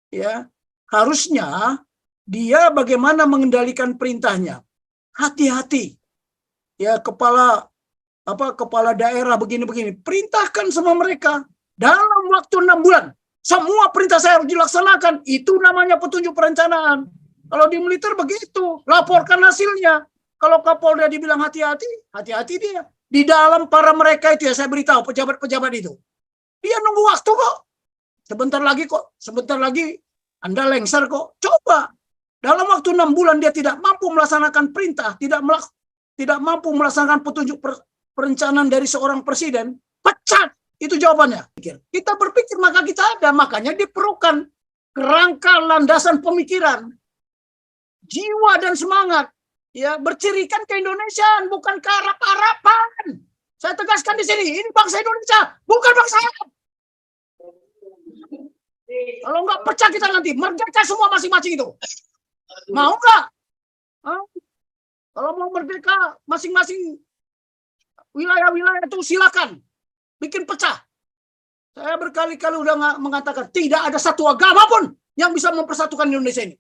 ya harusnya dia bagaimana mengendalikan perintahnya. Hati-hati, ya kepala daerah begini-begini, perintahkan sama mereka dalam waktu 6 bulan. Semua perintah saya harus dilaksanakan. Itu namanya petunjuk perencanaan. Kalau di militer begitu, laporkan hasilnya. Kalau Kapolda dibilang hati-hati, hati-hati dia. Di dalam para mereka itu ya saya beritahu pejabat-pejabat itu. Dia nunggu waktu kok. Sebentar lagi Anda lengser kok. Coba. Dalam waktu 6 bulan dia tidak mampu melaksanakan perintah, tidak mampu melaksanakan petunjuk perencanaan dari seorang presiden, pecat. Itu jawabannya. Kita berpikir maka kita ada, makanya diperlukan kerangka landasan pemikiran, jiwa dan semangat, ya bercirikan keindonesiaan, bukan kearap-arapan. Saya tegaskan di sini, ini bangsa Indonesia, bukan bangsa Arab. Kalau nggak pecah kita nanti merdeka semua masing-masing itu. Mau nggak? Kalau mau merdeka masing-masing wilayah-wilayah itu silakan. Bikin pecah. Saya berkali-kali udah mengatakan tidak ada satu agama pun yang bisa mempersatukan Indonesia ini.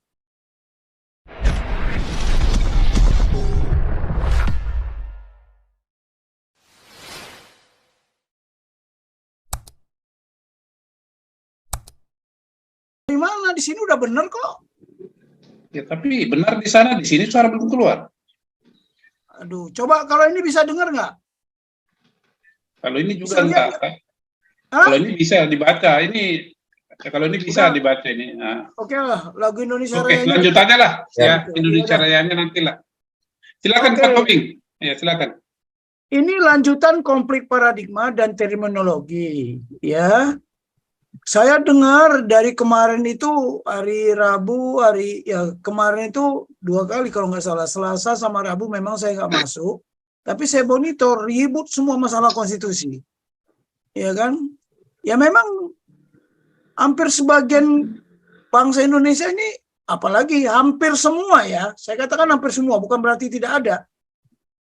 Di mana? Di sini udah benar kok. Ya, tapi benar di sana, di sini suara belum keluar. Aduh, coba kalau ini bisa dengar nggak? Kalau ini juga enggak. Kalau ini bisa dibaca, ini kalau ini bisa dibaca ini. Nah. Oke lah, lagu Indonesia Raya. Oke, lanjut aja lah. Ya, Indonesia Rayanya nantilah. Silakan Pak Tobing. Ya, silakan. Ini lanjutan konflik paradigma dan terminologi, ya. Saya dengar dari kemarin itu hari Rabu, kemarin itu 2 kali kalau nggak salah, Selasa sama Rabu memang saya nggak masuk. Tapi saya monitor ribut semua masalah konstitusi, ya kan? Ya memang hampir sebagian bangsa Indonesia ini, apalagi hampir semua ya, saya katakan hampir semua, bukan berarti tidak ada,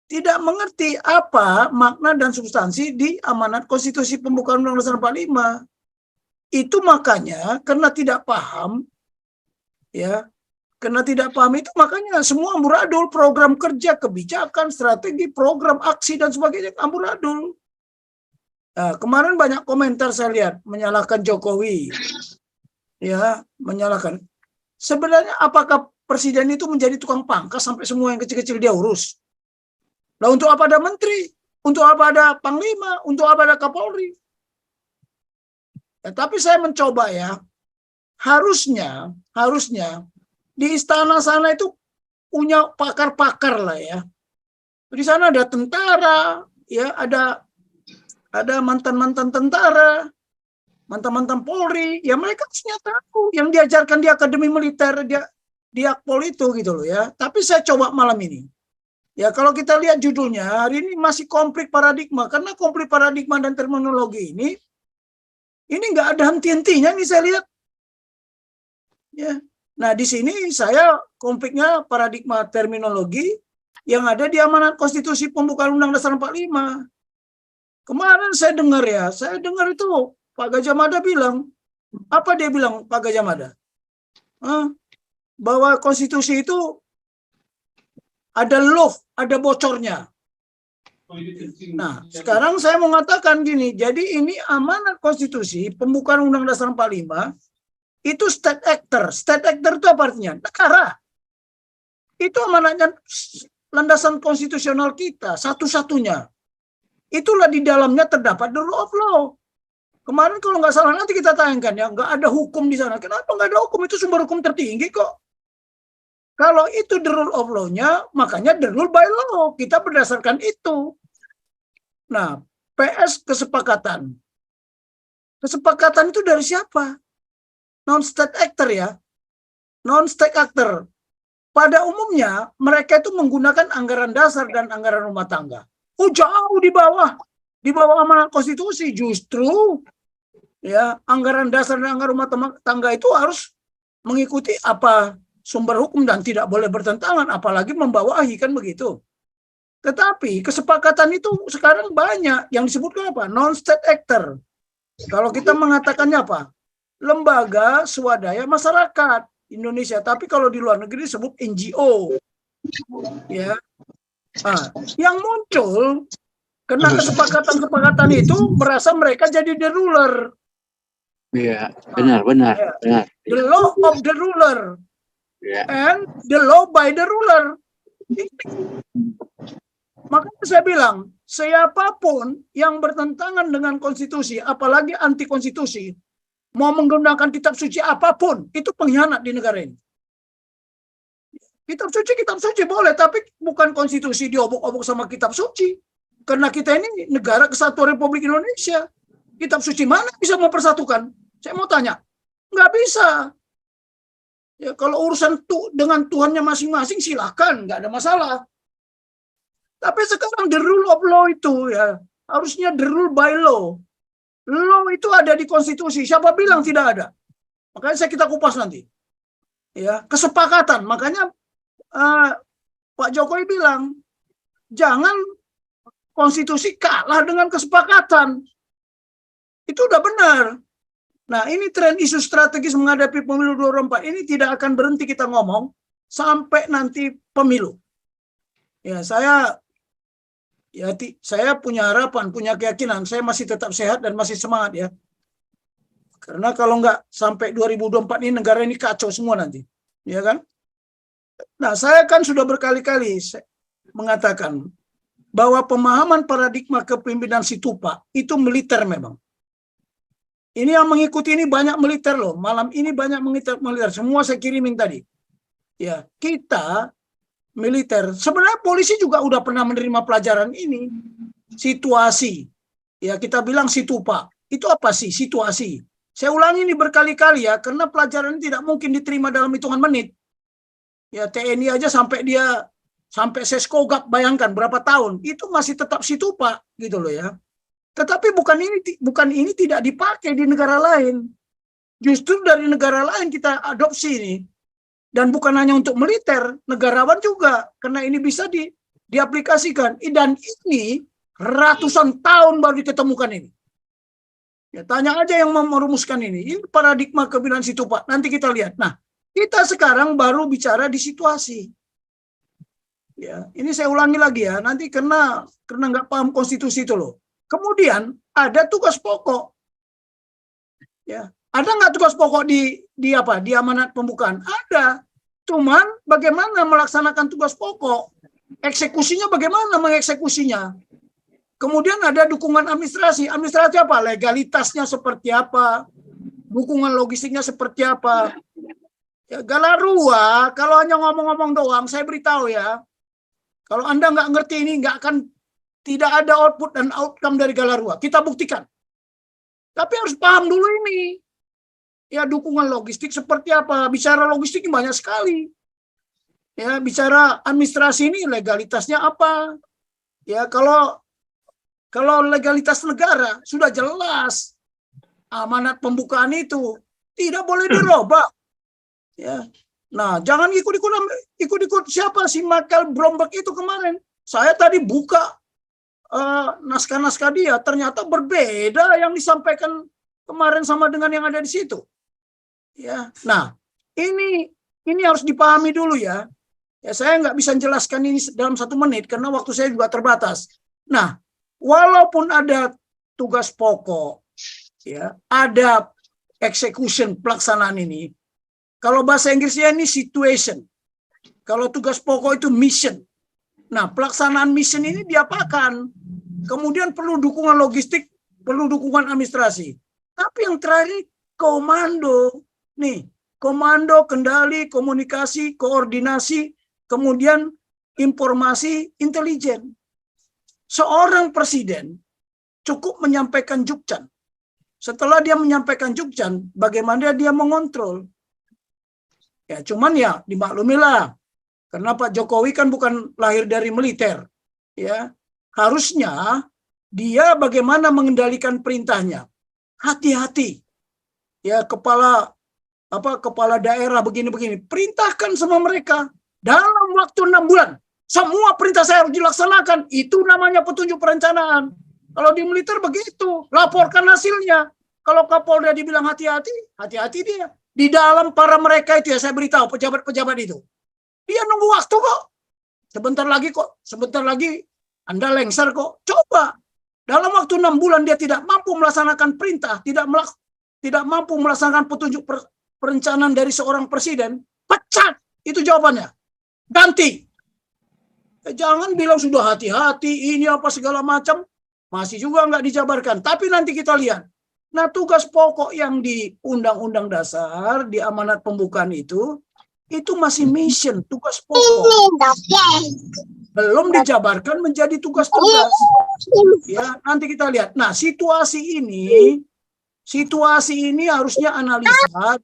tidak mengerti apa makna dan substansi di amanat konstitusi pembukaan Undang-Undang 45. Itu makanya karena tidak paham, ya. Karena tidak paham itu makanya semua amburadul, program kerja, kebijakan, strategi, program aksi dan sebagainya amburadul. Nah, kemarin banyak komentar saya lihat menyalahkan Jokowi, ya menyalahkan. Sebenarnya apakah presiden itu menjadi tukang pangkas sampai semua yang kecil-kecil dia urus? Nah, untuk apa ada menteri? Untuk apa ada panglima? Untuk apa ada Kapolri? Ya, tapi saya mencoba ya, harusnya di istana sana itu punya pakar-pakar lah ya. Di sana ada tentara, ya ada mantan-mantan tentara, mantan-mantan Polri, ya mereka harusnya tahu yang diajarkan di akademi militer, di Akpol itu gitu loh ya. Tapi saya coba malam ini. Ya kalau kita lihat judulnya, hari ini masih konflik paradigma, karena konflik paradigma dan terminologi ini nggak ada henti-hentinya nih saya lihat. Ya. Nah, di sini saya konfliknya paradigma terminologi yang ada di amanat konstitusi pembukaan Undang-Undang 45. Kemarin saya dengar itu Pak Gajah Mada bilang, apa dia bilang Pak Gajah Mada? Bahwa konstitusi itu ada loft, ada bocornya. Nah, sekarang saya mau mengatakan gini, jadi ini amanat konstitusi pembukaan Undang-Undang 45 itu state actor. State actor itu apa artinya? Negara. Itu amanatnya landasan konstitusional kita, satu-satunya. Itulah di dalamnya terdapat the rule of law. Kemarin kalau nggak salah nanti kita tayangkan ya, nggak ada hukum di sana. Kenapa nggak ada hukum? Itu sumber hukum tertinggi kok. Kalau itu the rule of law-nya, makanya the rule by law. Kita berdasarkan itu. Nah, PS kesepakatan. Kesepakatan itu dari siapa? Non-state actor ya. Non-state actor. Pada umumnya, mereka itu menggunakan anggaran dasar dan anggaran rumah tangga. Jauh di bawah amanat konstitusi. Justru ya anggaran dasar dan anggaran rumah tangga itu harus mengikuti apa sumber hukum dan tidak boleh bertentangan, apalagi membawahi, kan begitu. Tetapi kesepakatan itu sekarang banyak yang disebutkan apa? Non-state actor. Kalau kita mengatakannya apa? lembaga swadaya masyarakat Indonesia. Tapi kalau di luar negeri disebut NGO. Ya. Nah, yang muncul karena kesepakatan-kesepakatan itu merasa mereka jadi the ruler. Iya, benar. The law of the ruler. Ya. And the law by the ruler. Makanya saya bilang, siapapun yang bertentangan dengan konstitusi, apalagi anti konstitusi, mau menggunakan kitab suci apapun, itu pengkhianat di negara ini. Kitab suci boleh, tapi bukan konstitusi diobok-obok sama kitab suci. Karena kita ini negara kesatuan Republik Indonesia. Kitab suci mana bisa mempersatukan? Saya mau tanya, nggak bisa. Ya, kalau urusan dengan Tuhannya masing-masing silahkan, nggak ada masalah. Tapi sekarang the rule of law itu ya harusnya the rule by law. Law itu ada di konstitusi. Siapa bilang tidak ada? Makanya kita kupas nanti. Ya, kesepakatan. Makanya Pak Jokowi bilang jangan konstitusi kalah dengan kesepakatan. Itu udah benar. Nah, ini tren isu strategis menghadapi pemilu 2024 ini tidak akan berhenti kita ngomong sampai nanti pemilu. Ya, saya punya harapan, punya keyakinan, saya masih tetap sehat dan masih semangat ya. Karena kalau nggak sampai 2024 ini negara ini kacau semua nanti, ya kan? Nah, saya kan sudah berkali-kali mengatakan bahwa pemahaman paradigma kepemimpinan Situpa itu militer memang. Ini yang mengikuti ini banyak militer loh. Malam ini banyak militer. Semua saya kirimin tadi. Ya, kita militer. Sebenarnya polisi juga udah pernah menerima pelajaran ini. Situasi. Ya, kita bilang Situpa. Itu apa sih situasi? Saya ulangi ini berkali-kali ya, karena pelajaran ini tidak mungkin diterima dalam hitungan menit. Ya, TNI aja sampai Seskogap, bayangkan berapa tahun. Itu masih tetap Situpa gitu loh ya. Tetapi bukan ini tidak dipakai di negara lain. Justru dari negara lain kita adopsi ini. Dan bukan hanya untuk militer, negarawan juga. Karena ini bisa diaplikasikan. Dan ini ratusan tahun baru diketemukan ini. Ya, tanya aja yang merumuskan ini. Ini paradigma kepemimpinan Situpa. Nanti kita lihat. Nah, kita sekarang baru bicara di situasi. Ya, ini saya ulangi lagi ya. Nanti karena nggak paham konstitusi itu loh. Kemudian ada tugas pokok. Ya, ada nggak tugas pokok di amanat pembukaan? Ada. Cuman bagaimana melaksanakan tugas pokok? Eksekusinya bagaimana mengeksekusinya? Kemudian ada dukungan administrasi. Administrasi apa? Legalitasnya seperti apa? Dukungan logistiknya seperti apa? Ya, Galarua, kalau hanya ngomong-ngomong doang, saya beritahu ya. Kalau Anda nggak ngerti ini, tidak ada output dan outcome dari Galarua. Kita buktikan. Tapi harus paham dulu ini. Ya, dukungan logistik seperti apa? Bicara logistik banyak sekali. Ya, bicara administrasi ini legalitasnya apa? Ya, kalau legalitas negara sudah jelas. Amanat pembukaan itu tidak boleh dirubah. Ya. Nah, jangan ikut siapa sih Michael Bloomberg itu kemarin. Saya tadi buka naskah-naskah dia, ternyata berbeda yang disampaikan kemarin sama dengan yang ada di situ. Ya, nah ini harus dipahami dulu ya. Ya, saya nggak bisa menjelaskan ini dalam 1 menit karena waktu saya juga terbatas. Nah, walaupun ada tugas pokok, ya, ada execution pelaksanaan ini. Kalau bahasa Inggrisnya ini situation. Kalau tugas pokok itu mission. Nah, pelaksanaan mission ini diapakan? Kemudian perlu dukungan logistik, perlu dukungan administrasi. Tapi yang terakhir komando. Nih, komando, kendali, komunikasi, koordinasi, kemudian informasi, intelijen. Seorang presiden cukup menyampaikan jukcan. Setelah dia menyampaikan jukcan, bagaimana dia mengontrol? Ya, cuman ya dimaklumilah. Karena Pak Jokowi kan bukan lahir dari militer, ya. Harusnya dia bagaimana mengendalikan perintahnya. Hati-hati. Ya, kepala daerah begini-begini, perintahkan sama mereka dalam waktu 6 bulan. Semua perintah saya harus dilaksanakan. Itu namanya petunjuk perencanaan. Kalau di militer begitu, laporkan hasilnya. Kalau Kapolda dibilang hati-hati, hati-hati dia. Di dalam para mereka itu ya saya beritahu pejabat-pejabat itu. Dia nunggu waktu kok. Sebentar lagi Anda lengser kok. Coba. Dalam waktu 6 bulan dia tidak mampu melaksanakan perintah, tidak mampu melaksanakan petunjuk perencanaan dari seorang presiden, pecat. Itu jawabannya. Ganti. Jangan bilang sudah hati-hati, ini apa segala macam. Masih juga nggak dijabarkan. Tapi nanti kita lihat. Nah, tugas pokok yang di Undang-Undang Dasar, di amanat pembukaan itu masih mission, tugas pokok. Belum dijabarkan menjadi tugas-tugas. Ya, nanti kita lihat. Nah, situasi ini harusnya analisa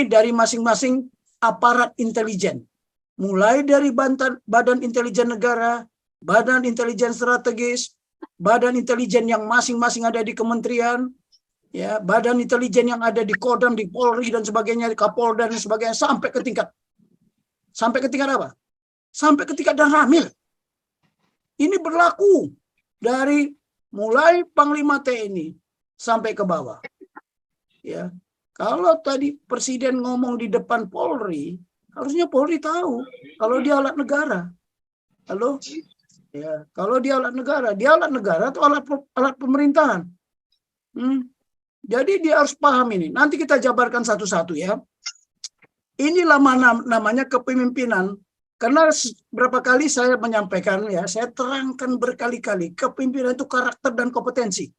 dari masing-masing aparat intelijen. Mulai dari Badan Intelijen Negara, Badan Intelijen Strategis, Badan Intelijen yang masing-masing ada di kementerian, ya, Badan Intelijen yang ada di Kodam, di Polri dan sebagainya, di Kapolda dan sebagainya, sampai ke tingkat apa? Sampai ke tingkat Dan Ramil. Ini berlaku dari mulai Panglima TNI sampai ke bawah. Ya, kalau tadi Presiden ngomong di depan Polri, harusnya Polri tahu kalau dia alat negara. Halo? Ya, kalau dia alat negara atau alat pemerintahan. Jadi dia harus paham ini. Nanti kita jabarkan satu-satu ya. Inilah namanya kepemimpinan. Karena berapa kali saya menyampaikan ya, saya terangkan berkali-kali, kepemimpinan itu karakter dan kompetensi.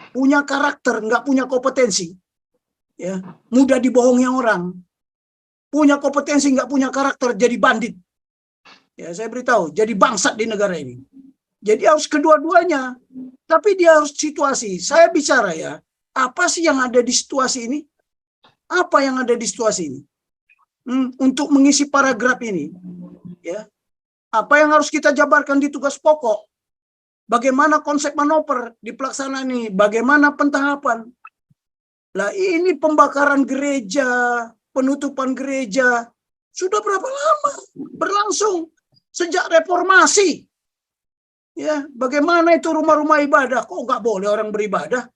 Punya karakter, nggak punya kompetensi. Ya, mudah dibohongi orang. Punya kompetensi, nggak punya karakter, jadi bandit. Ya, saya beritahu, jadi bangsat di negara ini. Jadi harus kedua-duanya. Tapi dia harus situasi. Saya bicara ya, apa sih yang ada di situasi ini? Apa yang ada di situasi ini? Untuk mengisi paragraf ini. Ya. Apa yang harus kita jabarkan di tugas pokok? Bagaimana konsep manuver di pelaksanaan ini? Bagaimana pentahapan? Lah ini pembakaran gereja, penutupan gereja, sudah berapa lama berlangsung? Sejak reformasi. Ya, bagaimana itu rumah-rumah ibadah? Kok nggak boleh orang beribadah?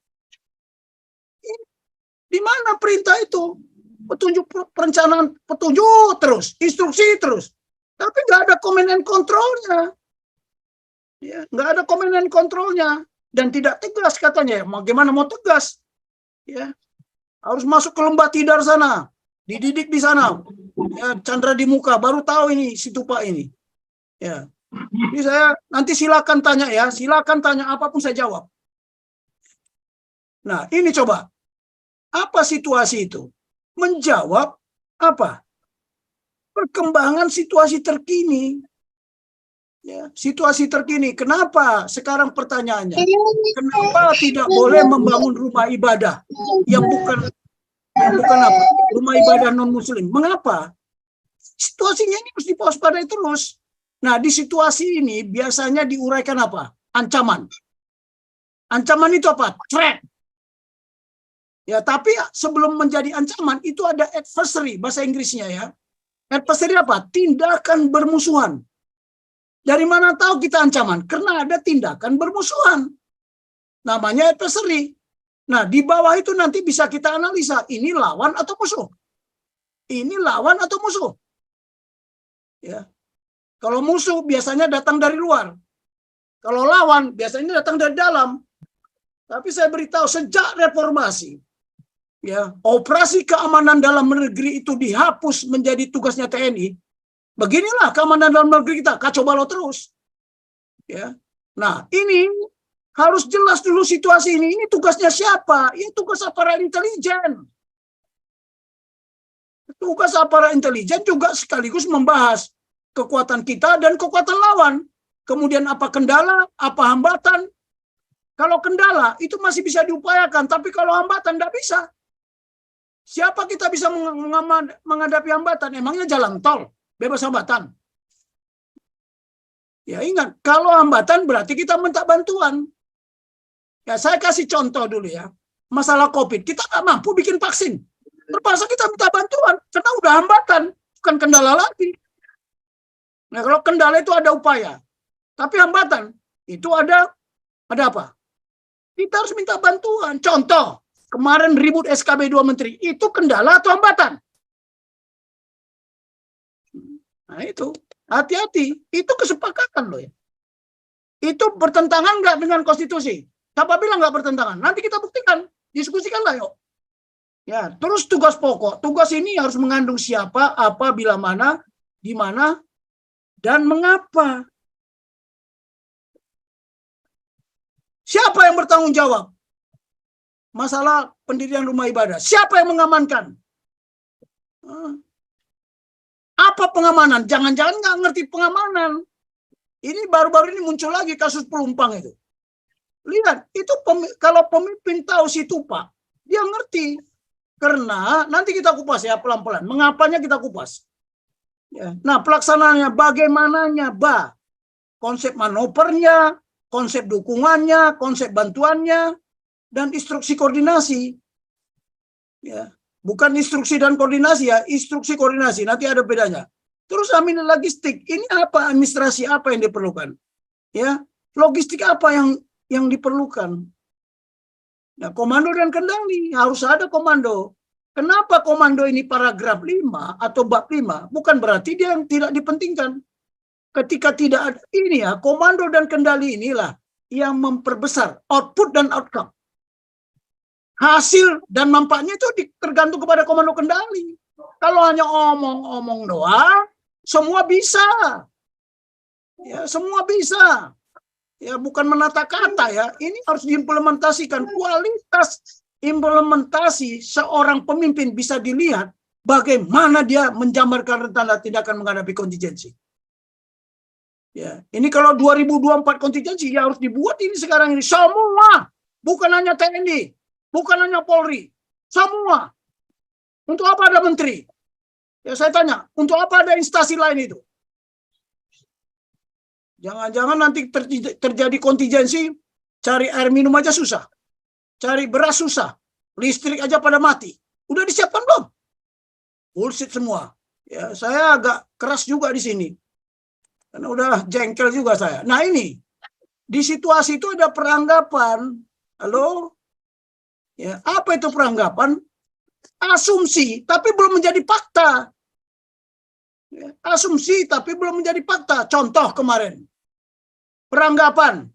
Di mana perintah itu? Petunjuk perencanaan, petunjuk terus, instruksi terus. Tapi nggak ada command and control-nya. Ya, nggak ada command and control-nya. Dan tidak tegas katanya. Bagaimana mau tegas? Ya, harus masuk ke lembah tidar sana. Dididik di sana. Ya, candra di muka. Baru tahu ini si tupak ini. Ya. Jadi saya nanti silakan tanya ya. Silakan tanya apapun saya jawab. Nah, ini coba. Apa situasi itu? Menjawab apa? Perkembangan situasi terkini. Ya, situasi terkini. Kenapa? Sekarang pertanyaannya. Kenapa tidak boleh membangun rumah ibadah yang bukan apa? Rumah ibadah non-muslim. Mengapa? Situasinya ini harus diwaspadai terus. Nah, di situasi ini biasanya diuraikan apa? Ancaman. Ancaman itu apa? Threat. Ya, tapi sebelum menjadi ancaman itu ada adversary, bahasa Inggrisnya ya. Adversary apa? Tindakan bermusuhan. Dari mana tahu kita ancaman? Karena ada tindakan bermusuhan. Namanya adversary. Nah, di bawah itu nanti bisa kita analisa. Ini lawan atau musuh? Ini lawan atau musuh? Ya. Kalau musuh biasanya datang dari luar. Kalau lawan biasanya datang dari dalam. Tapi saya beritahu sejak reformasi, ya, operasi keamanan dalam negeri itu dihapus menjadi tugasnya TNI. Beginilah keamanan dalam negeri kita, kacau balau terus. Ya. Nah, ini harus jelas dulu situasi ini. Ini tugasnya siapa? Ini tugas aparat intelijen. Tugas aparat intelijen juga sekaligus membahas kekuatan kita dan kekuatan lawan. Kemudian apa kendala, apa hambatan. Kalau kendala itu masih bisa diupayakan, tapi kalau hambatan tidak bisa. Siapa kita bisa menghadapi hambatan? Emangnya jalan tol bebas hambatan? Ya ingat, kalau hambatan berarti kita minta bantuan. Ya saya kasih contoh dulu ya. Masalah COVID, kita nggak mampu bikin vaksin. Terpaksa kita minta bantuan, karena udah hambatan, bukan kendala lagi. Nah, kalau kendala itu ada upaya, tapi hambatan itu ada apa? Kita harus minta bantuan. Contoh, kemarin ribut SKB 2 menteri, itu kendala atau hambatan? Nah itu, hati-hati. Itu kesepakatan loh ya. Itu bertentangan nggak dengan konstitusi? Siapa bilang nggak bertentangan? Nanti kita buktikan, diskusikanlah yuk. Ya, terus tugas pokok. Tugas ini harus mengandung siapa, apa, bila mana, di mana, dan mengapa. Siapa yang bertanggung jawab? Masalah pendirian rumah ibadah. Siapa yang mengamankan? Apa pengamanan? Jangan-jangan nggak ngerti pengamanan. Ini baru-baru ini muncul lagi kasus Pelumpang itu. Lihat, itu kalau pemimpin tahu situ Pak, dia ngerti. Karena nanti kita kupas ya pelan-pelan. Mengapanya kita kupas. Ya. Nah pelaksanaannya bagaimananya, konsep manuvernya, konsep dukungannya, konsep bantuannya, dan instruksi koordinasi. Ya. Bukan instruksi dan koordinasi ya, instruksi koordinasi. Nanti ada bedanya. Terus logistik, ini apa, administrasi apa yang diperlukan? Ya, logistik apa yang diperlukan? Nah, komando dan kendali, harus ada komando. Kenapa komando ini paragraf 5 atau bab 5? Bukan berarti dia yang tidak dipentingkan. Ketika tidak ada ini ya, komando dan kendali inilah yang memperbesar output dan outcome. Hasil dan manfaatnya itu tergantung kepada komando kendali. Kalau hanya omong-omong doang, semua bisa. Ya, semua bisa. Ya, bukan menata kata ya. Ini harus diimplementasikan. Kualitas implementasi seorang pemimpin bisa dilihat bagaimana dia menjamarkan rencana tindakan menghadapi kontingensi. Ya, ini kalau 2024 kontingensi ya harus dibuat ini sekarang ini semua, bukan hanya TNI, bukan hanya Polri, semua. Untuk apa ada menteri? Ya saya tanya, untuk apa ada instansi lain itu? Jangan-jangan nanti terjadi kontingensi, cari air minum aja susah. Cari beras susah. Listrik aja pada mati. Udah disiapkan belum? Bullshit semua. Ya, saya agak keras juga di sini. Karena udah jengkel juga saya. Nah ini, di situasi itu ada peranggapan. Halo? Ya, apa itu peranggapan? Asumsi, tapi belum menjadi fakta. Ya, asumsi, tapi belum menjadi fakta. Contoh kemarin. Peranggapan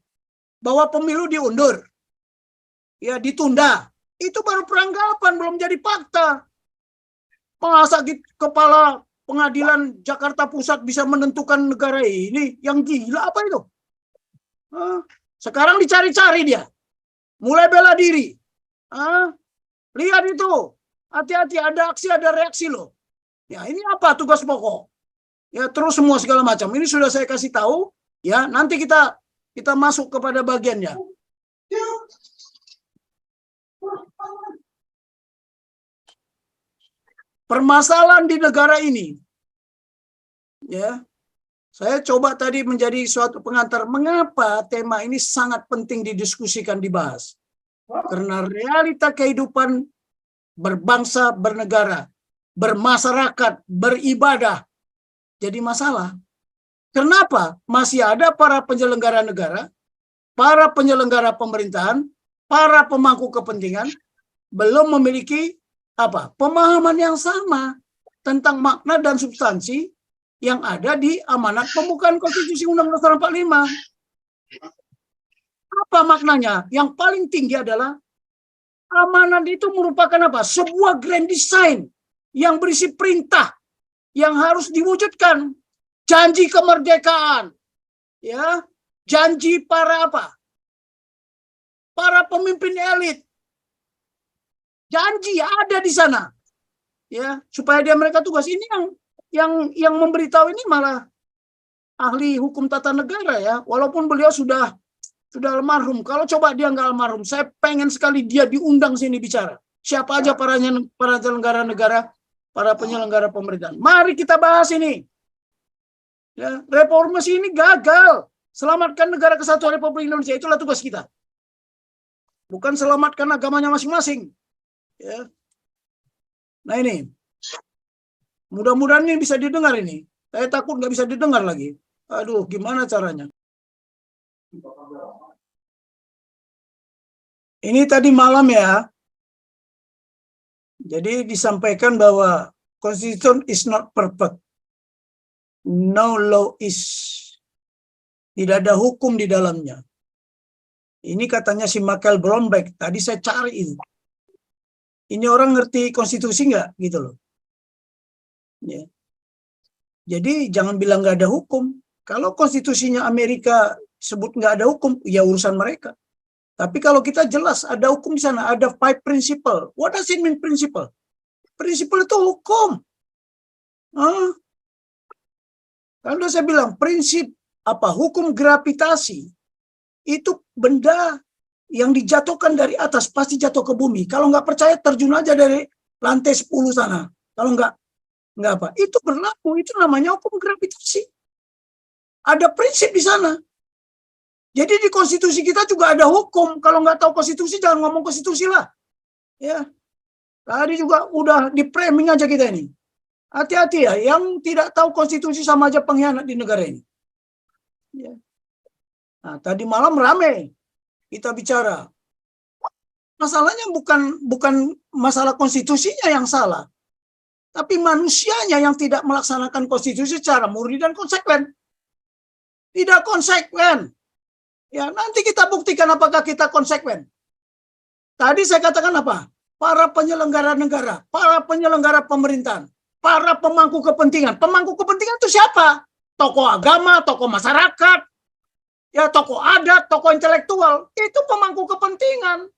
bahwa pemilu diundur. Ya, ditunda. Itu baru peranggapan, belum jadi fakta. Masa kepala pengadilan Jakarta Pusat bisa menentukan negara ini? Yang gila apa itu? Sekarang dicari-cari dia. Mulai bela diri. Lihat itu. Hati-hati, ada aksi, ada reaksi loh. Ya, ini apa tugas pokok? Ya, terus semua segala macam. Ini sudah saya kasih tahu. Ya, nanti kita masuk kepada bagiannya. Permasalahan di negara ini, ya, saya coba tadi menjadi suatu pengantar. Mengapa tema ini sangat penting didiskusikan, dibahas? Karena realita kehidupan berbangsa, bernegara, bermasyarakat, beribadah jadi masalah. Kenapa? Masih ada para penyelenggara negara, para penyelenggara pemerintahan, para pemangku kepentingan belum memiliki pemahaman yang sama tentang makna dan substansi yang ada di amanat pembukaan Konstitusi Undang-Undang 45. Apa maknanya? Yang paling tinggi adalah amanat itu merupakan apa? Sebuah grand design yang berisi perintah yang harus diwujudkan. Janji kemerdekaan, ya, janji para para pemimpin elit. Janji ada di sana, ya, supaya mereka tugas ini yang memberitahu ini malah ahli hukum tata negara ya, walaupun beliau sudah almarhum. Kalau coba dia nggak almarhum, saya pengen sekali dia diundang sini bicara. Siapa aja para penyelenggara negara, para penyelenggara pemerintahan. Mari kita bahas ini. Ya, reformasi ini gagal. Selamatkan negara kesatuan Republik Indonesia, itulah tugas kita. Bukan selamatkan agamanya masing-masing. Ya. Nah ini, mudah-mudahan ini bisa didengar ini. Saya takut nggak bisa didengar lagi. Aduh, gimana caranya? Ini tadi malam ya. Jadi disampaikan bahwa Constitution is not perfect. No law is. Tidak ada hukum di dalamnya. Ini katanya si Michael Bloomberg. Tadi saya cari itu. Ini orang ngerti konstitusi nggak gitu loh. Ya. Jadi jangan bilang nggak ada hukum. Kalau konstitusinya Amerika sebut nggak ada hukum, ya urusan mereka. Tapi kalau kita jelas ada hukum di sana, ada 5 principle. What does it mean principle? Principle itu hukum. Kalau saya bilang prinsip hukum gravitasi itu benda yang dijatuhkan dari atas pasti jatuh ke bumi. Kalau nggak percaya terjun aja dari lantai 10 sana. Kalau nggak apa. Itu berlaku. Itu namanya hukum gravitasi. Ada prinsip di sana. Jadi di konstitusi kita juga ada hukum. Kalau nggak tahu konstitusi, jangan ngomong konstitusi lah. Ya, tadi juga udah di framing aja kita ini. Hati-hati ya, yang tidak tahu konstitusi sama aja pengkhianat di negara ini. Ya. Nah, tadi malam rame kita bicara. Masalahnya bukan masalah konstitusinya yang salah, tapi manusianya yang tidak melaksanakan konstitusi secara murni dan konsekuen. Tidak konsekuen. Ya, nanti kita buktikan apakah kita konsekuen. Tadi saya katakan apa? Para penyelenggara negara, para penyelenggara pemerintahan, para pemangku kepentingan. Pemangku kepentingan itu siapa? Tokoh agama, tokoh masyarakat, ya tokoh adat, tokoh intelektual. Itu pemangku kepentingan.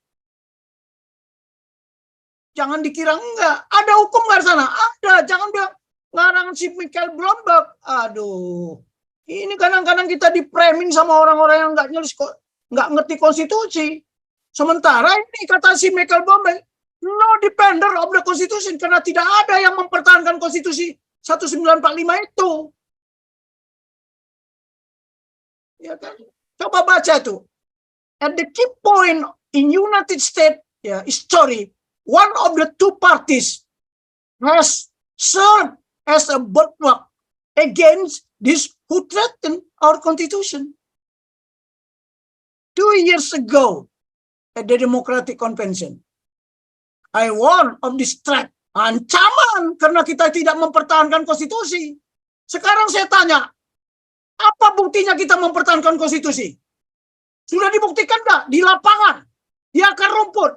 Jangan dikira enggak. Ada hukum nggak di sana? Ada. Jangan bilang ngarang si Michael Bloomberg. Aduh. Ini kadang-kadang kita di framing sama orang-orang yang nggak ngerti konstitusi. Sementara ini kata si Michael Bloomberg, no defender of the Constitution, karena tidak ada yang mempertahankan konstitusi 1945 itu. Ya kan? Coba baca tuh. At the key point in United States history, one of the two parties has served as a bulwark against this who threatened our constitution. 2 years ago at the Democratic Convention, I warned of this threat, ancaman karena kita tidak mempertahankan konstitusi. Sekarang saya tanya, apa buktinya kita mempertahankan konstitusi? Sudah dibuktikan nggak? Di lapangan, di akar rumput.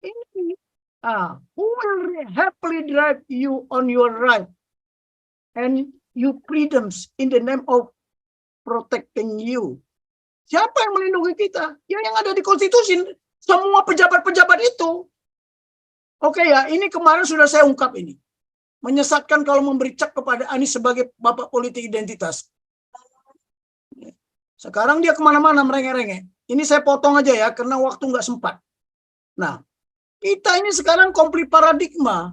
Ini who will happily drive you on your right and your freedoms in the name of protecting you? Siapa yang melindungi kita? Ya yang ada di konstitusi. Semua pejabat-pejabat itu. Oke ya, ini kemarin sudah saya ungkap ini. Menyesatkan kalau memberi cek kepada Anies sebagai bapak politik identitas. Sekarang dia kemana-mana merengek-rengek. Ini saya potong aja ya, karena waktu nggak sempat. Nah, kita ini sekarang konflik paradigma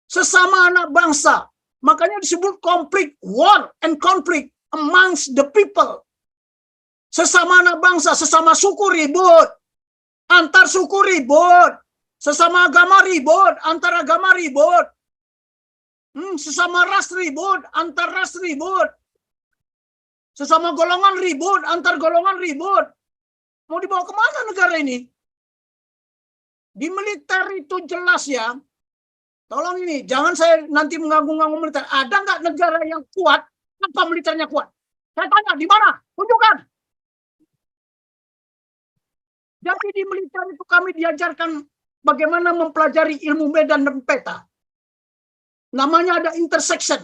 sesama anak bangsa. Makanya disebut konflik, war and conflict amongst the people. Sesama anak bangsa, sesama suku ribut, antar suku ribut, sesama agama ribut, antar agama ribut, sesama ras ribut, antar ras ribut, sesama golongan ribut, antar golongan ribut. Mau dibawa kemana negara ini? Di militer itu jelas ya. Tolong ini, jangan saya nanti mengganggu-ganggu militer. Ada nggak negara yang kuat? Apa militernya kuat? Saya tanya, di mana? Tunjukkan. Jadi di militer itu kami diajarkan bagaimana mempelajari ilmu medan dan peta. Namanya ada intersection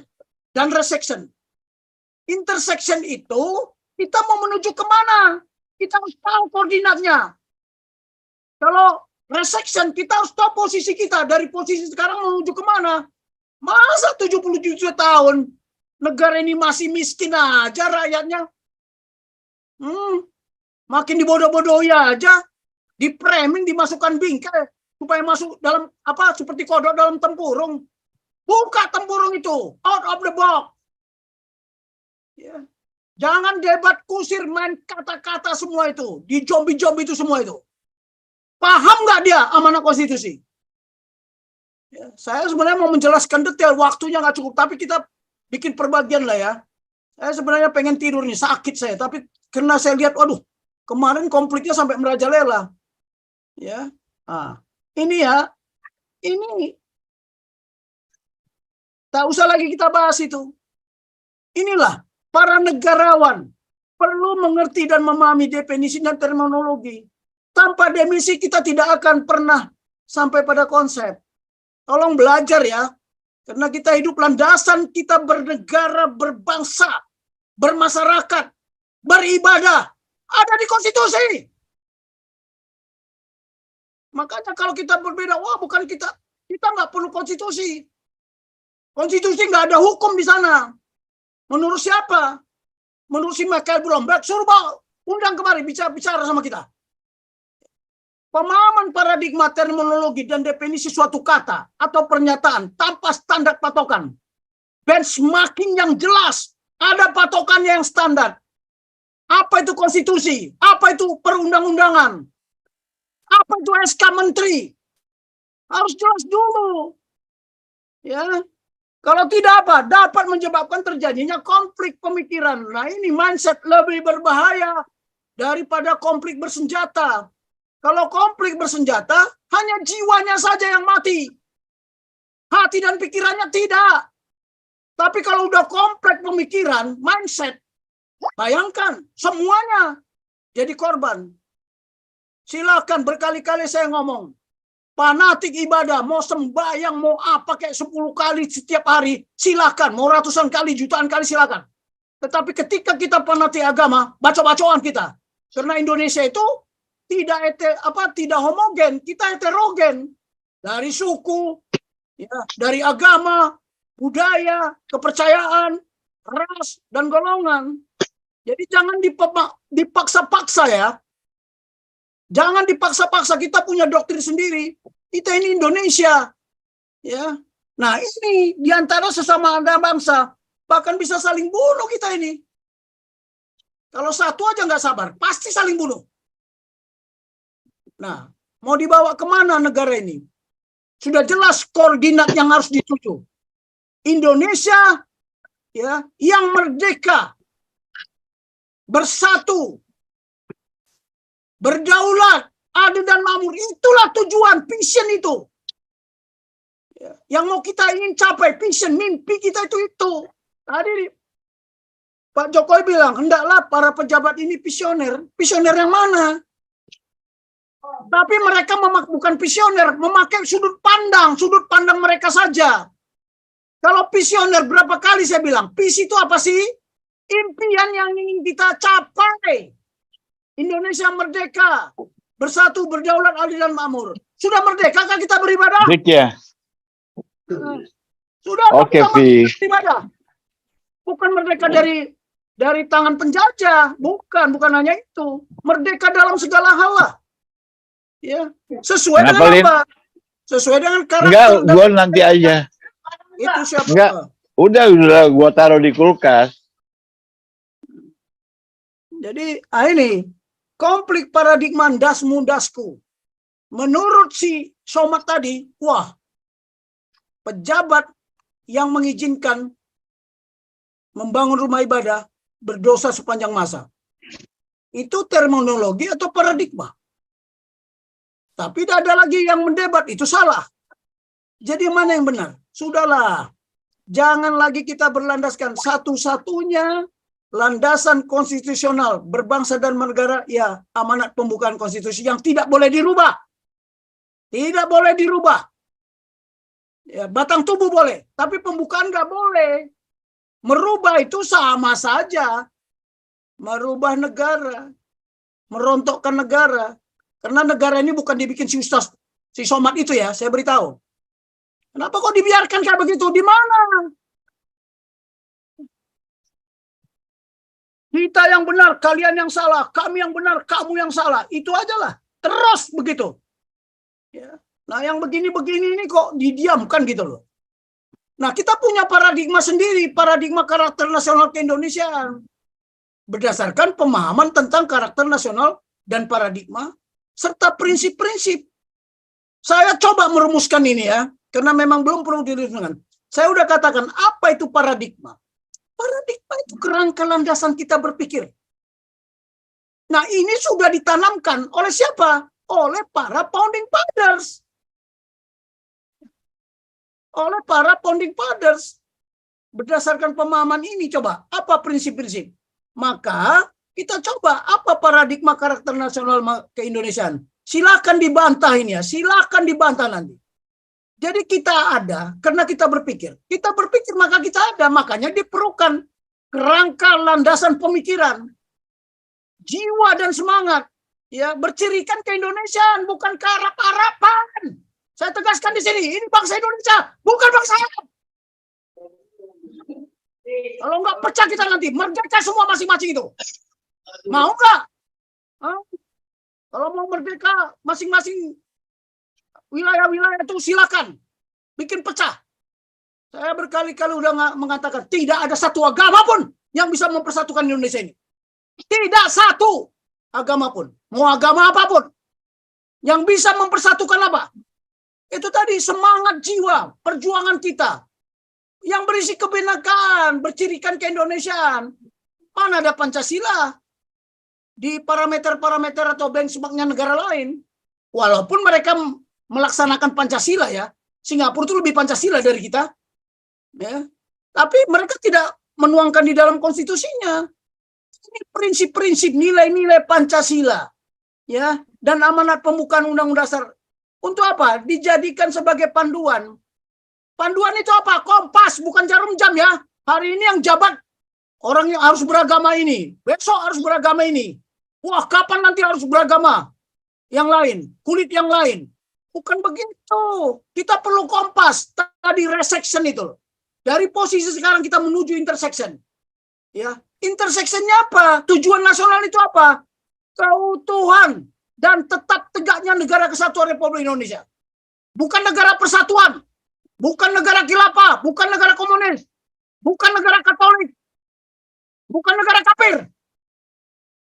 dan resection. Intersection itu kita mau menuju kemana? Kita harus tahu koordinatnya. Kalau resection, kita harus tahu posisi kita. Dari posisi sekarang menuju kemana? Masa 77 tahun negara ini masih miskin aja rakyatnya? Makin dibodoh-bodohi aja. Di framing, dimasukkan bingkai. Supaya masuk dalam, seperti kodok dalam tempurung. Buka tempurung itu. Out of the box. Ya. Jangan debat kusir, main kata-kata semua itu. Di zombie-zombie itu semua itu. Paham nggak dia amanah konstitusi? Ya, saya sebenarnya mau menjelaskan detail, waktunya nggak cukup, tapi kita bikin perbagian lah ya. Saya sebenarnya pengen tidur nih, sakit saya, tapi karena saya lihat, waduh, kemarin konfliknya sampai merajalela. Ya, nah, ini ya, ini tak usah lagi kita bahas itu. Inilah para negarawan perlu mengerti dan memahami definisi dan terminologi. Tanpa definisi kita tidak akan pernah sampai pada konsep. Tolong belajar ya, karena kita hidup landasan kita bernegara, berbangsa, bermasyarakat, beribadah, ada di konstitusi. Makanya kalau kita berbeda, wah bukan kita nggak perlu konstitusi. Konstitusi nggak ada hukum di sana. Menurut siapa? Menurut si Michael Bloomberg, suruh bawa undang kemari bicara sama kita. Pemahaman paradigma terminologi dan definisi suatu kata atau pernyataan tanpa standar patokan. Benchmarking yang jelas, ada patokannya yang standar. Apa itu konstitusi? Apa itu perundang-undangan? Apa itu SK Menteri? Harus jelas dulu. Ya. Kalau tidak apa, dapat menyebabkan terjadinya konflik pemikiran. Nah ini mindset lebih berbahaya daripada konflik bersenjata. Kalau konflik bersenjata, hanya jiwanya saja yang mati. Hati dan pikirannya tidak. Tapi kalau udah kompleks pemikiran, mindset, bayangkan semuanya jadi korban. Silakan berkali-kali saya ngomong. Fanatik ibadah, mau sembahyang, mau apa kayak 10 kali setiap hari, silakan. Mau ratusan kali, jutaan kali, silakan. Tetapi ketika kita fanatik agama, baca-bacaan kita. Karena Indonesia itu tidak homogen, kita heterogen. Dari suku, ya, dari agama, budaya, kepercayaan, ras, dan golongan. Jadi jangan dipaksa-paksa ya. Jangan dipaksa-paksa, kita punya doktrin sendiri. Kita ini Indonesia. Ya. Nah, ini diantara sesama anak bangsa bahkan bisa saling bunuh kita ini. Kalau satu aja nggak sabar, pasti saling bunuh. Nah, mau dibawa kemana negara ini? Sudah jelas koordinat yang harus dituju. Indonesia ya, yang merdeka, bersatu, berdaulat, adil dan makmur. Itulah tujuan, vision itu. Yang mau kita ingin capai, vision, mimpi kita itu. Tadi Pak Jokowi bilang, hendaklah para pejabat ini visioner. Visioner yang mana? Tapi mereka bukan visioner, memakai sudut pandang mereka saja. Kalau visioner, berapa kali saya bilang, visi itu apa sih? Impian yang ingin kita capai. Indonesia merdeka, bersatu, berdaulat, adil dan makmur. Sudah merdeka kan kita beribadah? Ya. Sudah Oke, beribadah. Bukan merdeka dari tangan penjajah, bukan hanya itu. Merdeka dalam segala hal lah. Ya, sesuai dengan apa? Sesuai dengan karakter. Enggak, gua nanti aja. Itu siapa? Enggak. Udah gua taruh di kulkas. Jadi, ini konflik paradigma das-mudasku. Menurut si Somad tadi, wah, pejabat yang mengizinkan membangun rumah ibadah berdosa sepanjang masa. Itu terminologi atau paradigma? Tapi tidak ada lagi yang mendebat, itu salah. Jadi mana yang benar? Sudahlah. Jangan lagi kita berlandaskan satu-satunya landasan konstitusional berbangsa dan bernegara, ya amanat pembukaan konstitusi yang tidak boleh dirubah. Tidak boleh dirubah. Ya, batang tubuh boleh, tapi pembukaan nggak boleh. Merubah itu sama saja. Merubah negara. Merontokkan negara. Karena negara ini bukan dibikin si Ustaz, si Somad itu ya, saya beritahu. Kenapa kok dibiarkan kayak begitu? Di mana? Kita yang benar, kalian yang salah. Kami yang benar, kamu yang salah. Itu aja lah. Terus begitu. Ya. Nah yang begini-begini ini kok didiamkan gitu loh. Nah kita punya paradigma sendiri. Paradigma karakter nasional keindonesiaan. Berdasarkan pemahaman tentang karakter nasional dan paradigma. Serta prinsip-prinsip. Saya coba merumuskan ini ya. Karena memang belum perlu dirumuskan. Saya udah katakan apa itu paradigma. Paradigma itu kerangka landasan kita berpikir. Nah, ini sudah ditanamkan oleh siapa? Oleh para founding fathers. Oleh para founding fathers. Berdasarkan pemahaman ini, coba, apa prinsip-prinsip? Maka kita coba, apa paradigma karakter nasional keindonesiaan? Silakan dibantah ini ya, silakan dibantah nanti. Jadi kita ada karena kita berpikir. Kita berpikir maka kita ada, makanya diperlukan kerangka landasan pemikiran. Jiwa dan semangat, ya, bercirikan keindonesiaan, bukan kearab-araban. Saya tegaskan di sini, ini bangsa Indonesia, bukan bangsa Arab. Kalau nggak pecah kita nanti merdeka semua masing-masing itu. Mau nggak? Kalau mau merdeka masing-masing wilayah-wilayah itu silakan, bikin pecah. Saya berkali-kali udah mengatakan tidak ada satu agama pun yang bisa mempersatukan Indonesia ini. Tidak satu agama pun, mau agama apapun, yang bisa mempersatukan apa? Itu tadi semangat jiwa, perjuangan kita, yang berisi kebinekaan, bercirikan keindonesiaan. Mana ada Pancasila di parameter-parameter atau benchmarknya negara lain? Walaupun mereka melaksanakan Pancasila ya, Singapura itu lebih Pancasila dari kita, ya. Tapi mereka tidak menuangkan di dalam konstitusinya. Ini prinsip-prinsip nilai-nilai Pancasila, ya, dan amanat pembukaan Undang-Undang Dasar. Untuk apa? Dijadikan sebagai panduan. Panduan itu apa? Kompas, bukan jarum jam ya. Hari ini yang jabat orang yang harus beragama ini, besok harus beragama ini. Wah, kapan nanti harus beragama yang lain, kulit yang lain? Bukan begitu. Kita perlu kompas. Tadi resection itu. Dari posisi sekarang kita menuju intersection. Ya, interseksyennya apa? Tujuan nasional itu apa? Keutuhan dan tetap tegaknya negara kesatuan Republik Indonesia. Bukan negara persatuan, bukan negara khilafah, bukan negara komunis, bukan negara Katolik, bukan negara kafir.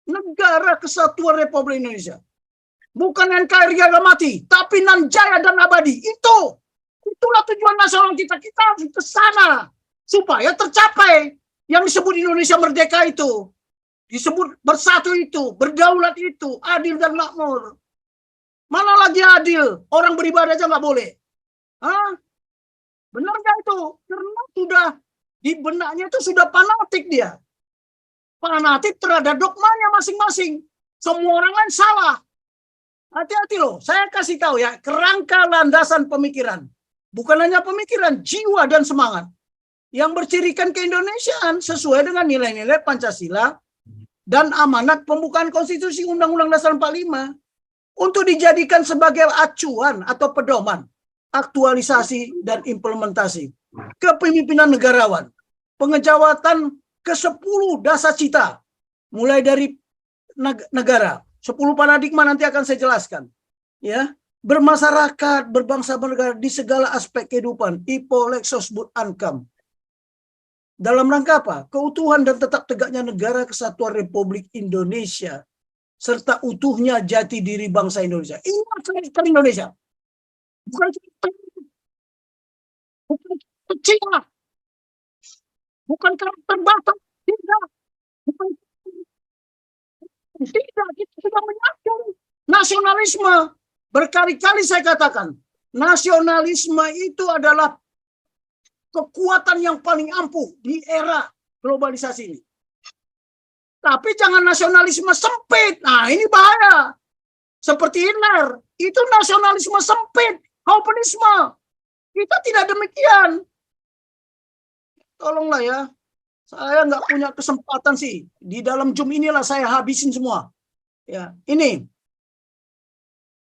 Negara kesatuan Republik Indonesia. Bukan NKRI harga mati, tapi nan jaya dan abadi. Itulah tujuan nasional kita. Kita harus ke sana supaya tercapai yang disebut Indonesia merdeka itu, disebut bersatu itu, berdaulat itu, adil dan makmur. Mana lagi adil? Orang beribadah aja nggak boleh. Hah? Benar nggak itu? Karena sudah di benaknya itu sudah fanatik dia. Fanatik terhadap dogmanya masing-masing. Semua orang lain salah. Hati-hati loh. Saya kasih tahu ya, kerangka landasan pemikiran. Bukan hanya pemikiran, jiwa dan semangat. Yang bercirikan keindonesiaan sesuai dengan nilai-nilai Pancasila dan amanat pembukaan konstitusi Undang-Undang Dasar 45 untuk dijadikan sebagai acuan atau pedoman aktualisasi dan implementasi kepemimpinan negarawan, pengejawatan ke-10 dasar cita mulai dari negara, 10 paradigma nanti akan saya jelaskan, ya, bermasyarakat, berbangsa bernegara di segala aspek kehidupan, ipo lexos but ankam. Dalam rangka apa? Keutuhan dan tetap tegaknya negara kesatuan Republik Indonesia serta utuhnya jati diri bangsa Indonesia. Ingat karakter Indonesia. Bukan Cina. Bukan karakter Batak. Tidak. Bukan. Tidak. Kita sudah menyatu. Nasionalisme. Berkali-kali saya katakan. Nasionalisme itu adalah kekuatan yang paling ampuh di era globalisasi ini. Tapi jangan nasionalisme sempit. Nah, ini bahaya. Seperti Hitler. Itu nasionalisme sempit. Kaupenisme. Kita tidak demikian. Tolonglah ya. Saya nggak punya kesempatan sih. Di dalam Zoom inilah saya habisin semua. Ya, ini.